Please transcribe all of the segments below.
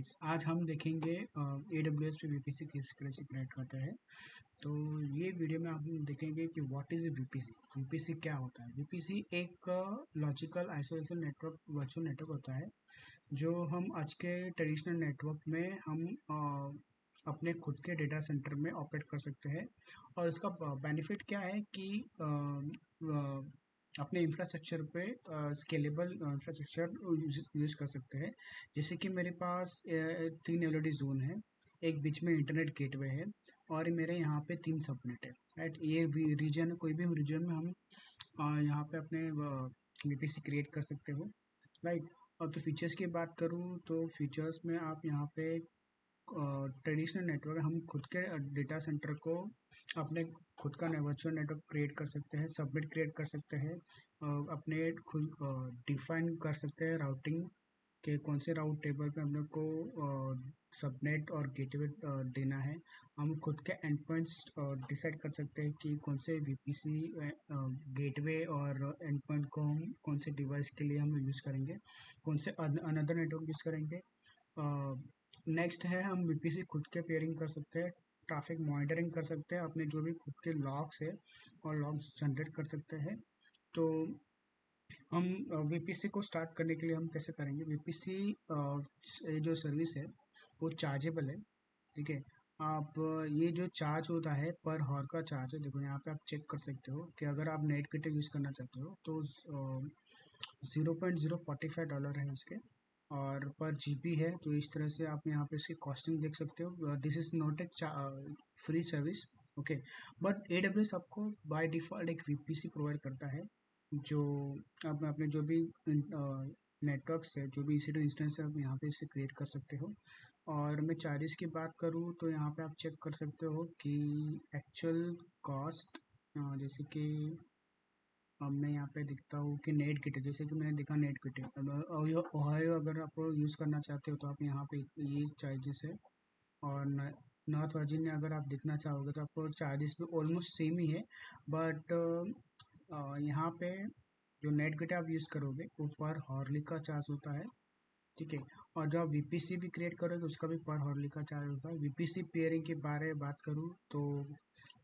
Guys, आज हम देखेंगे AWS पे VPC किस तरह से क्रिएट करते हैं। तो ये वीडियो में हम देखेंगे कि व्हाट इज़ VPC। VPC क्या होता है। VPC एक logical isolation network, virtual network होता है जो हम आज के ट्रेडिशनल नेटवर्क में हम अपने खुद के डेटा सेंटर में ऑपरेट कर सकते हैं। और इसका बेनिफिट क्या है कि अपने इंफ्रास्ट्रक्चर पे स्केलेबल इंफ्रास्ट्रक्चर यूज़ कर सकते हैं। जैसे कि मेरे पास 3 एलओडी जोन है, एक बीच में इंटरनेट गेटवे है और मेरे यहाँ पे 3 सबनेट है। राइट, ये रीजन, कोई भी रीजन में हम यहाँ पे अपने VPC क्रिएट कर सकते हो। राइट, और तो फीचर्स की बात करूँ तो फीचर्स में आप यहाँ पे ट्रेडिशनल नेटवर्क, हम खुद के डेटा सेंटर को अपने खुद का वर्चुअल नेटवर्क क्रिएट कर सकते हैं, सबनेट क्रिएट कर सकते हैं, अपने खुद डिफाइन कर सकते हैं राउटिंग के कौन से राउट टेबल पे हम लोग को सबनेट और गेटवे देना है। हम खुद के एंड पॉइंट्स डिसाइड कर सकते हैं कि कौन से VPC गेटवे और एंड पॉइंट को हम कौन से डिवाइस के लिए हम यूज़ करेंगे, कौन से अनदर नेटवर्क यूज़ करेंगे। नेक्स्ट है, हम VPC खुद के पेयरिंग कर सकते हैं, ट्रैफिक मॉनिटरिंग कर सकते हैं, अपने जो भी खुद के लॉग्स है और लॉग्स जनरेट कर सकते हैं। तो हम VPC को स्टार्ट करने के लिए हम कैसे करेंगे। VPC ये जो सर्विस है वो चार्जेबल है। ठीक है, आप ये जो चार्ज होता है पर हॉर का चार्ज है। देखो यहाँ पे आप चेक कर सकते हो कि अगर आप नेट किट यूज़ करना चाहते हो तो $0.045 है उसके, और पर जीबी है। तो इस तरह से आप यहाँ पे इसकी कॉस्टिंग देख सकते हो। This is not a free service, okay. But AWS आपको बाय डिफ़ॉल्ट एक VPC प्रोवाइड करता है, जो आप अपने जो भी नेटवर्क्स है, जो भी EC2 इंस्टेंस है, आप यहाँ पे इसे क्रिएट कर सकते हो। और मैं चार्जेस की बात करूँ तो यहाँ पे आप चेक कर सकते हो कि एक्चुअल कॉस्ट, जैसे कि अब मैं यहाँ पे दिखता हूँ कि नेट किट है, जैसे कि मैंने दिखा नेट किट है। ओहायो अगर आप यूज़ करना चाहते हो तो आप यहाँ पे ये चार्जेस है। और नॉर्थ वर्जीनिया अगर आप देखना चाहोगे तो आपको चार्जेस भी ऑलमोस्ट सेम ही है। बट यहाँ पे जो नेट किट आप यूज़ करोगे वो पर हॉर्ली का चार्ज होता है। ठीक है, और जो आप VPC भी क्रिएट करोगे उसका भी पर हॉर्ली का चार्ज होता है। VPC पेयरिंग के बारे में बात करूँ तो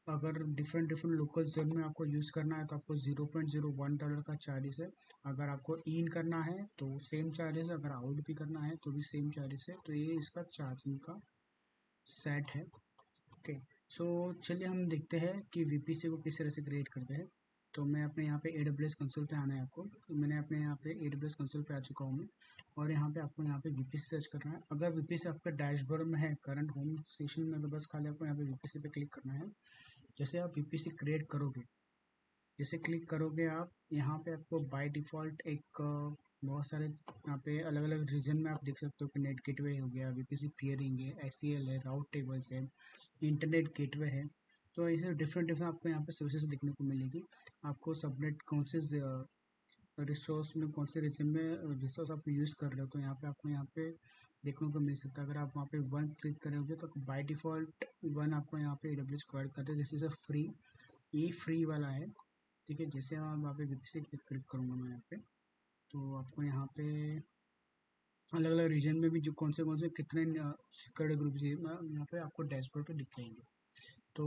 अगर डिफरेंट डिफरेंट लोकल जोन में आपको यूज़ करना है तो आपको $0.01 का चार्जेस है। अगर आपको इन करना है तो सेम चार्जेस है, अगर आउट भी करना है तो भी सेम चार्जेस है। तो ये इसका चार्जिंग का सेट है। ओके, सो चलिए हम देखते हैं कि VPC को किस तरह से क्रिएट करते हैं। तो मैं अपने यहाँ पे AWS कंसोल पे आना है आपको। तो मैंने अपने यहाँ पे AWS कंसोल पे आ चुका हूँ मैं, और यहाँ पे आपको यहाँ पे VPC सर्च करना है। अगर VPC आपका डैशबोर्ड में है करंट होम सेशन में, तो बस खाली आपको यहाँ पे VPC पे क्लिक करना है। जैसे आप VPC क्रिएट करोगे, जैसे क्लिक करोगे आप, यहाँ पे आपको बाय डिफ़ॉल्ट एक बहुत सारे यहाँ पे अलग अलग रीजन में आप देख सकते हो कि नेट गेटवे हो गया, VPC पियरिंग है, SCL है, राउट टेबल्स है, इंटरनेट गेटवे है। तो ऐसे डिफरेंट डिफरेंट आपको यहाँ पे सर्विसेज देखने को मिलेगी। आपको सबनेट कौन से रिसोर्स में, कौन से रीजन में रिसोर्स आप यूज़ कर रहे हो, तो यहाँ पे आपको यहाँ पे देखने को मिल सकता है। अगर आप वहाँ पे वन क्लिक करोगे तो बाय डिफ़ॉल्ट वन आपको यहाँ पे AWS प्रोवाइड करते हैं। दिस इज़ अ फ्री, ये फ्री वाला है। ठीक है, जैसे आप वहाँ पे VPC क्लिक करूँगा मैं यहाँ पे, तो आपको यहाँ पे अलग अलग रीजन में भी जो कौन से कितने सिक्योरिटी ग्रुप यहाँ पे आपको डैशबोर्ड पे दिख जाएंगे। तो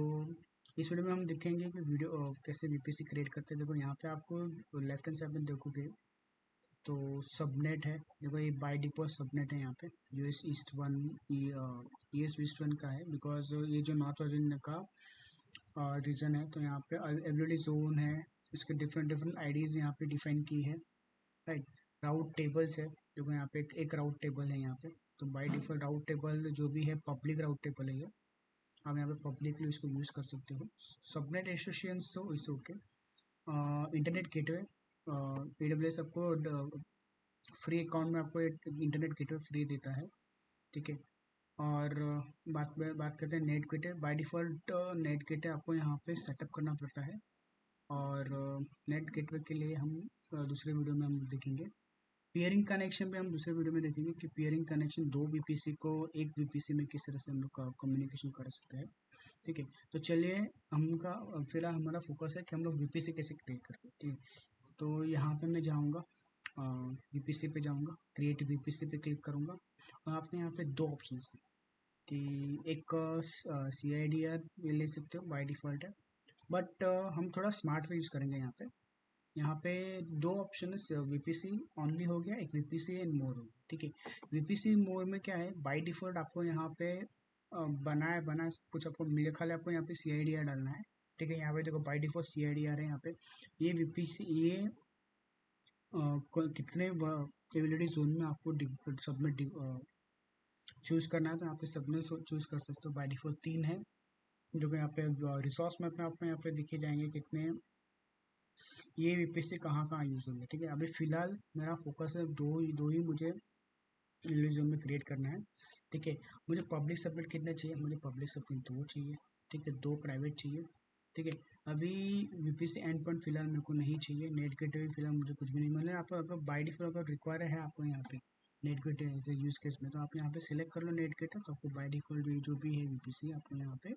इस वीडियो में हम देखेंगे कि वीडियो कैसे VPC क्रिएट करते हैं। देखो यहाँ पे आपको लेफ्ट हैंड साइड में देखोगे तो सबनेट है। देखो ये बाय डिफॉल्ट सबनेट है, यहाँ पे US east one, US east one का है, बिकॉज ये जो नॉर्थ वर्जीनिया का रीजन है। तो यहाँ पे एवरीडे जोन है, इसके डिफरेंट डिफरेंट IDs यहाँ पे डिफाइन की है। राइट, राउट टेबल्स है। देखो यहाँ पे एक राउट टेबल है यहाँ पे। तो बाय डिफॉल्ट राउट टेबल जो भी है पब्लिक राउट टेबल है ये, आप यहाँ पे पब्लिकली इसको यूज़ कर सकते हो। सबनेट एसोसिएशंस तो it's okay. Internet gateway, AWS आपको फ्री अकाउंट में आपको एक इंटरनेट गेटवे फ्री देता है। ठीक है, और बात करते हैं net gateway. By default net gateway आपको यहाँ पे सेटअप करना पड़ता है, और नेट गेटवे के लिए हम दूसरे वीडियो में हम देखेंगे। पियरिंग कनेक्शन पे हम दूसरे वीडियो में देखेंगे कि पियरिंग कनेक्शन दो VPC को एक VPC में किस तरह से हम लोग कम्युनिकेशन कर सकते हैं। ठीक है, तो चलिए हमका फिलहाल हमारा फोकस है कि हम लोग VPC कैसे क्रिएट करते हैं। ठीक है, तो यहाँ पे मैं जाऊँगा VPC पे जाऊँगा, क्रिएट VPC पे क्लिक करूँगा और आपके यहाँ पे दो ऑप्शन हैं कि एक CIDR ये ले सकते हो, बाय डिफ़ॉल्ट है, बट हम थोड़ा स्मार्ट वे यूज़ करेंगे यहाँ पे। यहाँ पे दो ऑप्शन है, VPC ओनली हो गया, एक VPC एंड मोर हो गया, ठीक है। VPC मोर में क्या है, बाय डिफ़ॉल्ट आपको यहाँ पे बना कुछ आपको मिले, खाली आपको यहाँ पे CIDR डालना है, ठीक है। यहाँ पे देखो बाय डिफ़ॉल्ट CIDR है यहाँ पे। ये VPC ये कितने एबिलिटी जोन में आपको सबमिट चूज़ करना है, तो यहाँ पे सबमिट चूज़ कर सकते हो। बाय डिफ़ॉल्ट 3 है, जो कि यहाँ पे रिसोर्स मैप में आपको यहाँ पे दिखे जाएंगे कितने ये VPC कहाँ कहाँ यूज़ होंगे, ठीक है। अभी फ़िलहाल मेरा फोकस है दो ही मुझे जोन में क्रिएट करना है, ठीक है। मुझे पब्लिक सबमिट कितने चाहिए, मुझे पब्लिक सबमिट 2 चाहिए, ठीक है, 2 प्राइवेट चाहिए, ठीक है। अभी VPC एंड पॉइंट फिलहाल मेरे को नहीं चाहिए, नेट गेटवे फिलहाल मुझे कुछ भी नहीं, मतलब आपको अगर बाय डिफ़ॉल्ट अगर रिक्वायर है आपको यहाँ पे नेट गेटवे ऐसे यूज़ केस में, तो आप यहाँ पे सिलेक्ट कर लो नेट गेटवे, तो आपको बाय डिफ़ॉल्ट जो भी है VPC आपको यहाँ पे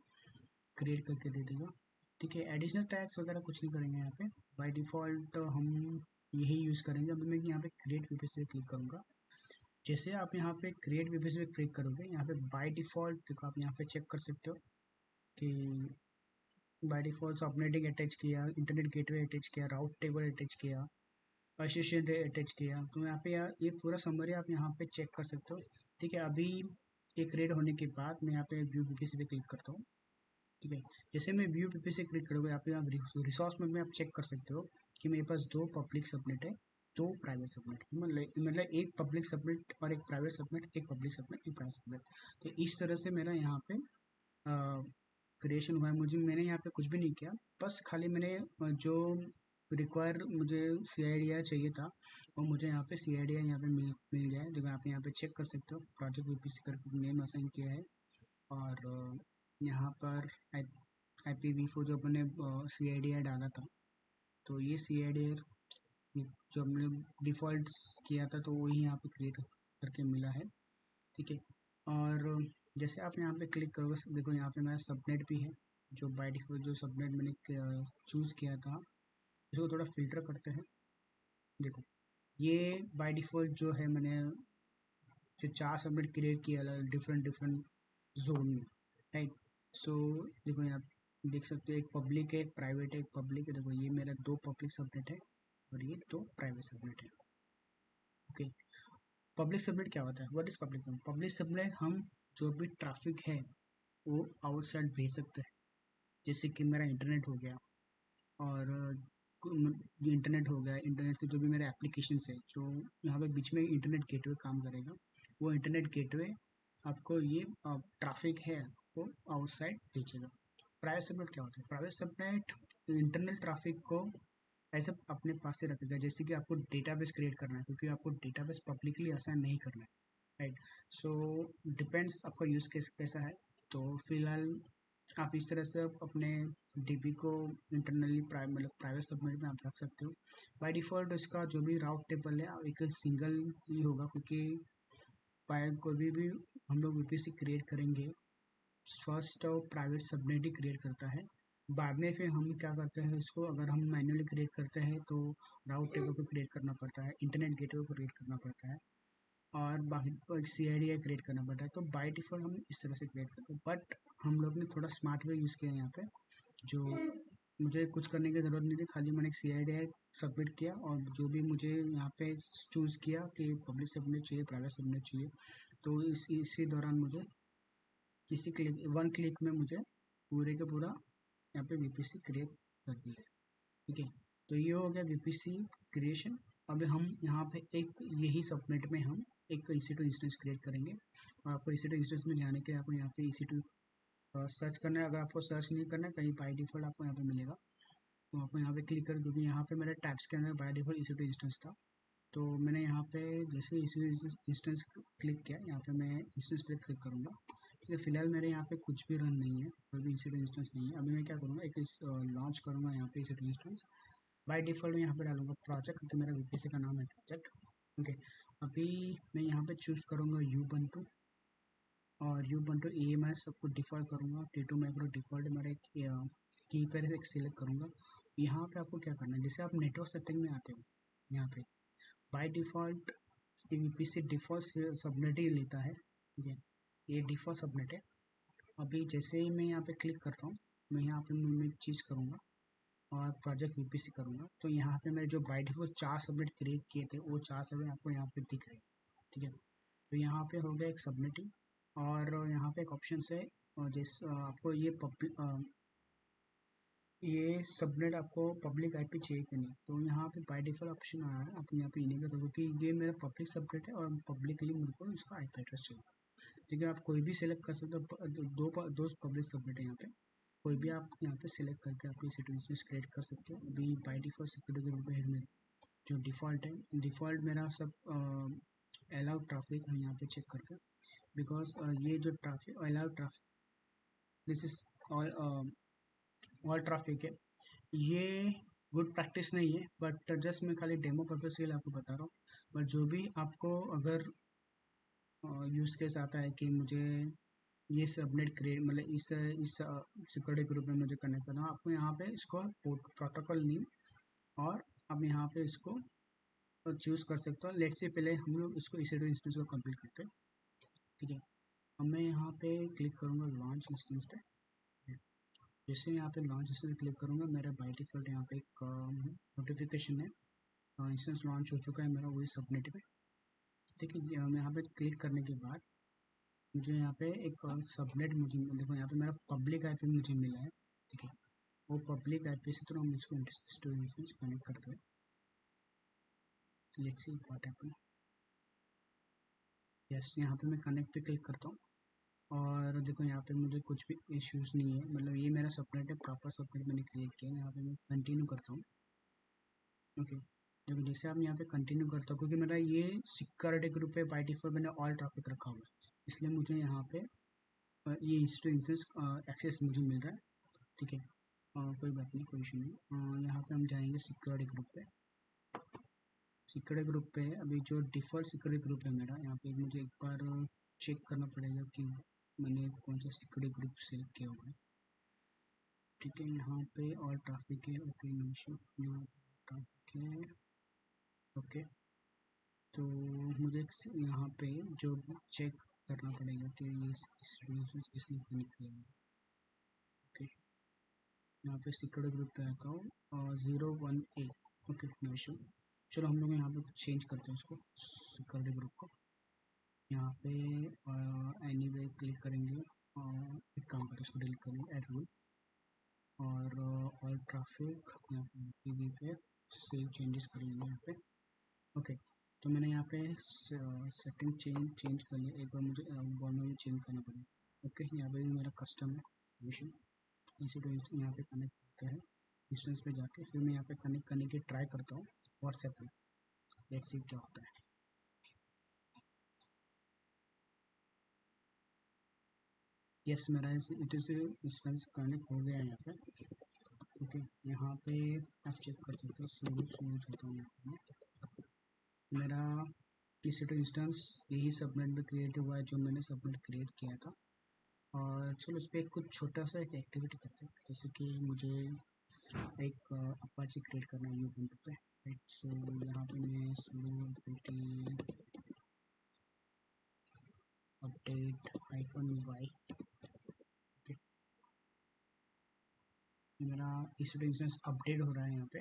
क्रिएट करके दे देगा, ठीक है। एडिशनल टैग्स वगैरह कुछ नहीं करेंगे यहाँ पे, बाय डिफ़ॉल्ट हम यही यूज़ करेंगे। अभी मैं यहाँ पे क्रिएट VPC पे क्लिक करूँगा। जैसे आप यहाँ पे क्रिएट VPC पे क्लिक करोगे, यहाँ पे बाय डिफ़ॉल्ट देखो आप यहाँ पे चेक कर सकते हो कि बाय डिफ़ॉल्ट सबनेटिंग अटैच किया, इंटरनेट गेटवे अटैच किया, राउट टेबल अटैच किया, एसोसिएशन अटैच किया, तो यहाँ पे यार ये पूरा समरी आप यहाँ पे चेक कर सकते हो, ठीक है। अभी ये क्रिएट होने के बाद मैं यहाँ पे व्यू VPC पे क्लिक करता हूँ, ठीक है। जैसे मैं व्यू VPC क्लिक करूँगा, यहाँ पे आप रिसोर्स में आप चेक कर सकते हो कि मेरे पास 2 पब्लिक सबनेट है, 2 प्राइवेट सबनेट, मतलब एक पब्लिक सबनेट और एक प्राइवेट सबनेट, एक पब्लिक सबनेट, एक प्राइवेट सबनेट। तो इस तरह से मेरा यहाँ पे क्रिएशन हुआ है। मैंने यहाँ पे कुछ भी नहीं किया, बस खाली मैंने जो रिक्वायर मुझे CIDR चाहिए था वो मुझे यहाँ पे CIDR यहाँ पे मिल गया है, जो आप यहाँ पे चेक कर सकते हो। प्रोजेक्ट VPC करके नेम असाइन किया है और यहाँ पर IPv4 जो अपने CIDR डाला था, तो ये CIDR जो हमने डिफ़ॉल्ट किया था तो वही यहाँ पे क्रिएट करके मिला है, ठीक है। और जैसे आप यहाँ पे क्लिक करोगे, देखो यहाँ पे मेरा सबनेट भी है, जो बाय डिफ़ॉल्ट जो सबनेट मैंने चूज़ किया था, इसको थोड़ा फ़िल्टर करते हैं। देखो ये बाय डिफ़ॉल्ट जो है, मैंने जो 4 सबनेट क्रिएट किया डिफरेंट डिफरेंट जोन में, राइट। सो देखो यहाँ देख सकते हो, एक पब्लिक है, एक प्राइवेट है, एक पब्लिक है। देखो ये मेरा 2 पब्लिक सबनेट है और ये 2 प्राइवेट सबनेट है, ओके। पब्लिक सबनेट क्या होता है, what is public subnet? Public subnet हम जो भी ट्रैफिक है वो आउटसाइड भेज सकते हैं, जैसे कि मेरा इंटरनेट हो गया और इंटरनेट हो गया, इंटरनेट से जो भी मेरे एप्लीकेशन है, जो यहाँ पे बीच में इंटरनेट गेटवे काम करेगा, वो इंटरनेट गेटवे आपको ये ट्रैफिक है वो आउटसाइड भेजेगा। प्राइवेट सबनेट क्या होता है? प्राइवेट सबनेट इंटरनल ट्रैफिक को ऐसे अपने पास से रखेगा, जैसे कि आपको डेटाबेस क्रिएट करना है, क्योंकि आपको डेटाबेस पब्लिकली असाइन नहीं करना है, राइट। सो डिपेंड्स आपका यूज़ केस कैसा है। तो फिलहाल आप इस तरह से अपने DB को इंटरनली मतलब प्राइवेट सबनेट में आप रख सकते हो। बाय डिफ़ॉल्ट इसका जो भी राउट टेबल है एक सिंगल ही होगा, क्योंकि बाय कोई भी हम लोग VPC क्रिएट करेंगे, फर्स्ट प्राइवेट सबनेट ही क्रिएट करता है, बाद में फिर हम क्या करते हैं, इसको अगर हम मैन्युअली क्रिएट करते हैं तो राउट टेबल को क्रिएट करना पड़ता है, इंटरनेट गेटवे को क्रिएट करना पड़ता है और बाकी एक CIDR क्रिएट करना पड़ता है। तो बाय डिफ़ॉल्ट हम इस तरह से क्रिएट करते हैं, बट हम लोग ने थोड़ा स्मार्ट वे यूज़ किया है यहाँ पे, जो मुझे कुछ करने की ज़रूरत नहीं थी, खाली मैंने एक CIDR सबमिट किया और जो भी मुझे यहाँ पे चूज़ किया कि पब्लिक सबनेट चाहिए, प्राइवेट सबनेट चाहिए, तो इसी दौरान मुझे इसी क्लिक 1 क्लिक में मुझे पूरे का पूरा यहाँ पे VPC क्रिएट कर दिया है, ठीक है। तो ये हो गया VPC क्रिएशन। अब हम यहाँ पे एक यही सबनेट में हम एक EC2 इंस्टेंस क्रिएट करेंगे और आपको EC2 इंस्टेंस में जाने के लिए आपको यहाँ पे EC2 सर्च करना है। अगर आपको सर्च नहीं करना है, कहीं बाय डिफ़ॉल्ट आपको यहाँ पे मिलेगा, तो आपको यहाँ पे क्लिक कर, क्योंकि यहाँ पे मेरे टैब्स के अंदर बाय डिफ़ॉल्ट EC2 इंस्टेंस था, तो मैंने यहाँ पे जैसे EC2 इंस्टेंस क्लिक किया, यहाँ पे मैं इंस्टेंस पे क्लिक करूँगा, ठीक है। फिलहाल मेरे यहाँ पे कुछ भी रन नहीं है, कोई भी EC2 इंस्टेंस नहीं है। अभी मैं क्या करूँगा, एक लॉन्च करूँगा यहाँ पे EC2 इंस्टेंस। बाय डिफ़ॉल्ट मैं यहाँ पे डालूँगा प्रोजेक्ट, तो मेरा VPC का नाम है प्रोजेक्ट, ओके। अभी मैं यहाँ पे चूज़ करूँगा Ubuntu और Ubuntu EMS सबको डिफ़ॉल्ट करूँगा, T2 माइक्रो डिफ़ॉल्ट मेरा एक की पर एक सिलेक्ट करूँगा। यहाँ पे आपको क्या करना है, जैसे आप नेटवर्क सेटिंग में आते हो, यहाँ पे बाय डिफ़ॉल्ट ये वीपीसी डिफ़ॉल्ट सबनेट ही लेता है, ठीक है, ये डिफ़ॉल्ट सबनेट है। अभी जैसे ही मैं यहाँ पे क्लिक करता हूँ, मैं यहाँ पे मैं एक चीज़ करूँगा और प्रोजेक्ट वीपीसी करूँगा, तो यहाँ पे मेरे जो बाय डिफ़ॉल्ट 4 सबनेट क्रिएट किए थे वो 4 सबनेट आपको यहाँ पे दिख रहे हैं, ठीक है। तो यहाँ पे हो गया एक सबनेटिंग, और यहाँ पे एक ऑप्शन है आपको ये सबनेट आपको पब्लिक आईपी चाहिए कि नहीं, तो यहाँ पे बाय डिफ़ॉल्ट ऑप्शन आ रहा है, आप यहाँ पे इनेबल करो क्योंकि ये मेरा पब्लिक सबनेट है और पब्लिकली मेरे को इसका आईपी एड्रेस चाहिए। ठीक है, आप कोई भी सिलेक्ट कर सकते हो, दो पब्लिक सबनेट है यहाँ पे, कोई भी आप यहाँ पे सिलेक्ट करके अपनी सिटीज क्रिएट कर सकते हो। अभी बाय डिफ़ॉल्ट सिक्योरिटी ग्रुप है मेरा, जो डिफ़ॉल्ट है, डिफ़ॉल्ट मेरा सब अलाउड ट्रैफिक हम यहाँ पे चेक करते हैं, बिकॉज ये जो traffic allowed traffic, this is all all traffic है, ये गुड प्रैक्टिस नहीं है, बट जस्ट मैं खाली डेमो पर्पज के लिए आपको बता रहा हूँ। बट जो भी आपको अगर यूज़ केस आता है कि मुझे ये सबनेट क्रिएट मतलब इस सिक्योरिटी ग्रुप में मुझे कनेक्ट करना है, आपको यहाँ पे इसको प्रोटोकॉल नेम और आप यहाँ पे इसको चूज़ कर सकते हो। लेट्स से पहले हम लोग इसको EC2 इंस्टेंस को कंप्लीट करते हैं, ठीक है। अब मैं यहाँ पे क्लिक करूँगा लॉन्च इंस्टेंस पे, जैसे यहाँ पे लॉन्च इंस्टेंस क्लिक करूँगा, मेरा बाय डिफ़ॉल्ट यहाँ पे एक नोटिफिकेशन है, इंस्टेंस लॉन्च हो चुका है मेरा वही सबनेट पे, ठीक है। मैं यहाँ पे क्लिक करने के बाद मुझे यहाँ पे एक सबनेट मुझे देखो यहाँ पे मेरा पब्लिक आईपी मुझे मिला है, ठीक है। वो पब्लिक आईपी से तो हम इसको इंस्टेंस कनेक्ट करते हैं। Let's see what happen. Yes, यहाँ पे मैं कनेक्ट पे क्लिक करता हूँ और देखो यहाँ पे मुझे कुछ भी इश्यूज़ नहीं है, मतलब ये मेरा सबनेट है, प्रॉपर सबनेट मैंने क्रिएट किया है। यहाँ पे मैं कंटिन्यू करता हूँ, ओके। देखो जैसे आप यहाँ पे कंटिन्यू करता हूँ, क्योंकि मेरा ये सिक्योरिटी ग्रुप है, बाय डिफ़ॉल्ट मैंने ऑल ट्रैफिक रखा हुआ है, इसलिए मुझे यहाँ पे ये इंस्टेंस एक्सेस मुझे मिल रहा है, ठीक है। कोई बात नहीं, कोई इशू नहीं। यहाँ पे हम जाएंगे सिक्योरिटी ग्रुप पे, सिक्योरिटी ग्रुप पे अभी जो डिफ़ॉल्ट सिक्योरिटी ग्रुप है मेरा, यहाँ पे मुझे एक बार चेक करना पड़ेगा कि मैंने कौन सा सिक्योरिटी ग्रुप सेलेक्ट किया हुआ है, ठीक है। यहाँ पे ऑल ट्रैफिक है, ओके, नो इशू, यहाँ ट्रैफिक है, ओके। तो मुझे यहाँ पे जो चेक करना पड़ेगा कि ये इस किसने क्लिक किया है, ओके। यहाँ पे सिक्योरिटी ग्रुप पे आता हूँ 01A, ओके, नो इशू। चलो हम लोग यहाँ पे कुछ चेंज करते हैं उसको, सिक्योरिटी ग्रुप को। यहाँ पे एनीवे क्लिक करेंगे और एक काम करें, इसको डिलीट करेंगे एड रूल, और ऑल ट्रैफिक यहाँ पे सेव चेंजेस कर लेंगे यहाँ पे, ओके। तो मैंने यहाँ पे सेटिंग चेंज कर लिया, एक बार मुझे बॉर्डर में चेंज करना पड़ेगा, ओके। यहाँ पे भी मेरा कस्टम है मिशन, इसी तो यहाँ पे कनेक्ट करते हैं इंस्टेंस पे जाके, फिर मैं यहाँ पे कनेक्ट करने की ट्राई करता हूँ व्हाट्सएप पे, लेट्स सी क्या होता है। यस, मेरा इंस्टेंस कनेक्ट हो गया है यहाँ पे, ओके। यहाँ पे आप चेक कर सकते हो, स्लो चलता हूँ यहाँ पे मेरा EC2 इंस्टेंस यही सबनेट में क्रिएट हुआ है जो मैंने सबनेट क्रिएट किया था। और चलो इस पर कुछ छोटा सा एक एक्टिविटी करते हैं, जैसे कि मुझे एक अपाची क्रिएट करना है यूट्यूब पे, राइट। सो यहाँ पे मैं स्लो अपडेट -y, मेरा EC2 इंस्टेंस अपडेट हो रहा है यहाँ पे,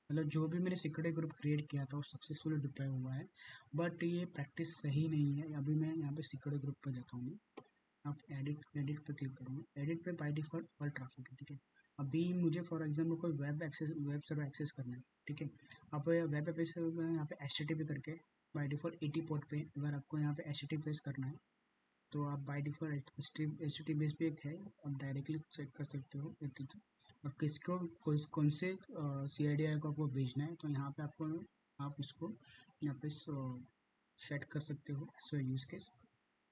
मतलब जो भी मैंने सिक्योरिटी ग्रुप क्रिएट किया था वो सक्सेसफुली डिप्लॉय हुआ है, बट ये प्रैक्टिस सही नहीं है। अभी मैं यहाँ पे सिक्योरिटी ग्रुप पर जाता हूँ, आप एडिट पे क्लिक करूँगा, एडिट पे बाय डिफॉल्ट ऑल ट्रैफिक है, ठीक है। अभी मुझे फॉर एग्जांपल कोई वेब सर्वर एक्सेस करना है, ठीक है। आप वेब एक्सेस यहाँ पे HTTP करके बाय डिफॉल्ट 80 पोर्ट पे अगर आपको यहाँ पे HTTPS करना है, तो आप बाय डिफ़ॉल्ट HTTPS भी एक है, आप डायरेक्टली चेक कर सकते हो, और किसको कौन से CIDI को आपको भेजना है, तो यहाँ पे आप इसको यहाँ पे सेट कर सकते हो एज यूज़ केस,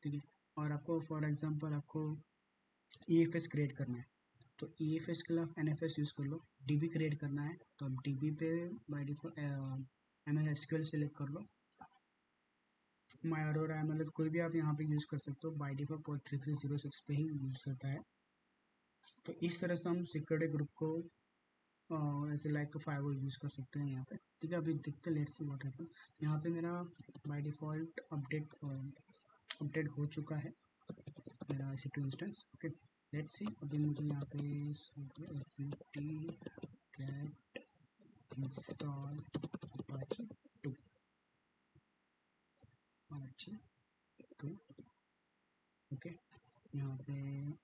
ठीक है। और आपको फॉर एग्जांपल आपको EFS क्रिएट करना है, तो EFS के लिए आप NFS यूज़ कर लो। DB क्रिएट करना है तो आप DB पे by default MS SQL select कर लो, माई अरोरा मतलब कोई भी आप यहाँ पे यूज़ कर सकते हो। बाई डिफॉल्ट पोर्ट 3306 पे ही यूज़ करता है। तो इस तरह से हम सिक्योरिटी ग्रुप को ऐसे लाइक फाइव यूज़ कर सकते हैं यहाँ पे। ठीक है, अभी देखते हैं, लेट्स सी व्हाट हैपन। यहाँ पे मेरा बाय डिफ़ॉल्ट अपडेट हो चुका है मेरा EC2 instance. Okay, let's see. अभी मुझे यहाँ पे get install apache 2 ओके, यहाँ पे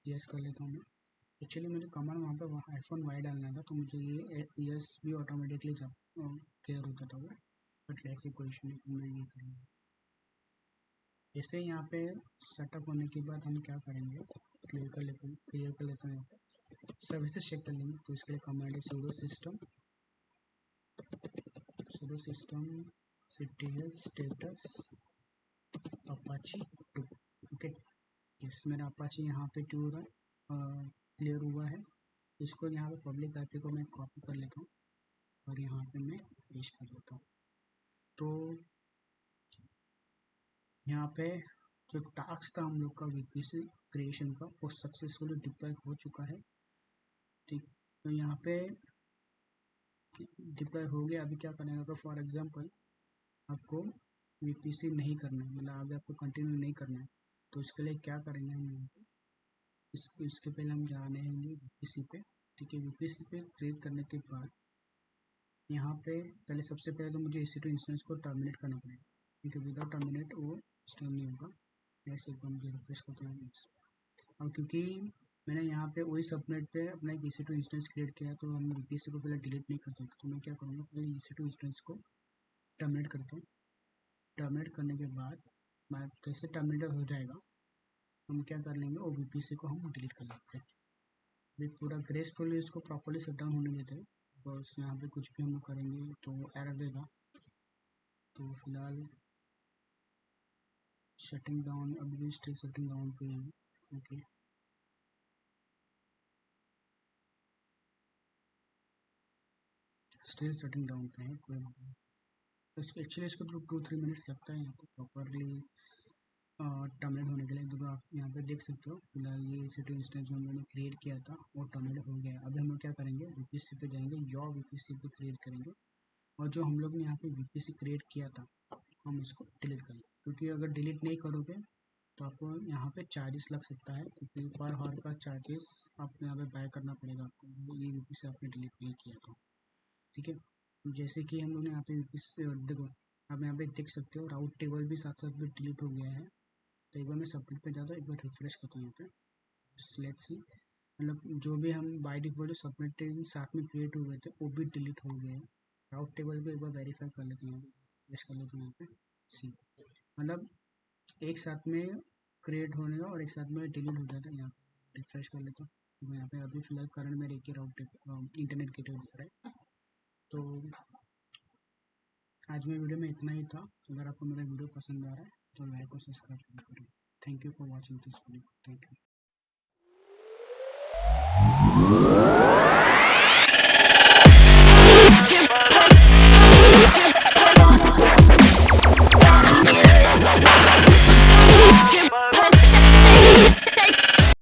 यस कर लेता हूँ मैं। एक्चुअली मुझे कमांड वहाँ पे -y डालना था, तो मुझे ये यस भी ऑटोमेटिकली क्लियर होता था वो। बट ऐसी कोई इशू नहीं, मैं ये करूँगा। जैसे यहाँ पे सेटअप होने के बाद हम क्या करेंगे, क्लियर कर लेते हैं यहाँ पे सर्विसेज चेक कर लेंगे। तो इसके लिए कमांड है sudo system ctl status apache 2। Okay, yes, मेरा अपाची यहाँ पे क्लियर हुआ है। इसको यहाँ पे पब्लिक आईपी को मैं कॉपी कर लेता हूँ और यहाँ पे मैं पेस्ट कर लेता हूँ। तो यहाँ पे जो टास्क था हम लोग का VPC क्रिएशन का, वो सक्सेसफुली डिप्लॉय हो चुका है। ठीक, तो यहाँ पे डिप्लॉय हो गया। अभी क्या करना है, तो फॉर एग्जांपल आपको VPC नहीं करना है, मतलब आगे आपको कंटिन्यू नहीं करना है, तो इसके लिए क्या करेंगे हम यहाँ पे, इसके पहले हम जाने हैं VPC पे। ठीक है, VPC पे क्रिएट करने के बाद यहाँ पे पहले सबसे पहले तो मुझे EC2 इंस्टेंस को टर्मिनेट करना पड़ेगा, क्योंकि विदाउट टर्मिनेट वो स्टार्ट नहीं होगा। ऐसे एक बार मुझे रिफ्रेश करते हैं। और क्योंकि मैंने यहाँ पे वही सबनेट पे अपना एक EC2 इंस्टेंस क्रिएट किया, तो हम VPC को पहले डिलीट नहीं कर सकते। तो मैं क्या करूँगा, पहले EC2 इंस्टेंस को टर्मिनेट करता हूँ। टर्मिनेट करने के बाद मैं जैसे टर्मिनेट हो जाएगा, हम क्या कर लेंगे, वो VPC को हम डिलीट कर लेंगे। अभी पूरा ग्रेसफुली इसको प्रॉपर्ली शट डाउन होने देते हैं। बस यहाँ पे कुछ भी हम लोग करेंगे तो एरर देगा। तो फिलहाल शटिंग डाउन, अभी भी स्टिल शटिंग डाउन पे है। ओके, स्टिल शटिंग डाउन पे है, कोई एक्चुअली इसको 2-3 मिनट्स लगता है यहाँ पे प्रॉपरली टर्मिनेट होने के लिए। देखो आप यहाँ पे देख सकते हो, फिलहाल ये EC2 इंस्टेंस जो हमने क्रिएट किया था वो टर्मिनेट हो गया। अभी हम लोग क्या करेंगे, VPC पे जाएंगे, योर VPC पे क्रिएट करेंगे, और जो हम लोग ने यहाँ पे VPC क्रिएट किया था हम इसको डिलीट कर लेंगे। क्योंकि अगर डिलीट नहीं करोगे तो आपको यहाँ पे चार्जेस लग सकता है, क्योंकि पर हॉर का चार्जेस आपको यहाँ पे बाय करना पड़ेगा आपको, ये VPC आपने डिलीट नहीं किया था। ठीक है, जैसे कि हम लोग ने यहाँ पे VPC देखो, आप यहाँ पे देख सकते हो राउट टेबल भी साथ साथ भी डिलीट हो गया है। तो एक बार मैं सबमिट पे जाता हूँ, एक बार रिफ्रेश करता हूँ यहाँ पे, लेट्स सी। मतलब जो भी हम बाय डिफॉल्ट सबमिटिंग साथ में क्रिएट हो गए थे वो भी डिलीट हो गए हैं। राउट टेबल को एक बार वेरीफाई कर लेते हैं, रिफ्रेश कर लेते हैं यहाँ पे सी। मतलब एक साथ में क्रिएट होने का और एक साथ में डिलीट हो जाता है। यहाँ पे रिफ्रेश कर लेता हूँ मैं, यहाँ पे अभी फिलहाल करंट मेरे एक ही राउट इंटरनेट गेटवे दिख रहा है। तो आज में वीडियो में इतना ही था। अगर आपको मेरा वीडियो पसंद आ रहा है तो लाइक और सब्सक्राइब करें। Thank you for watching this video. Thank you.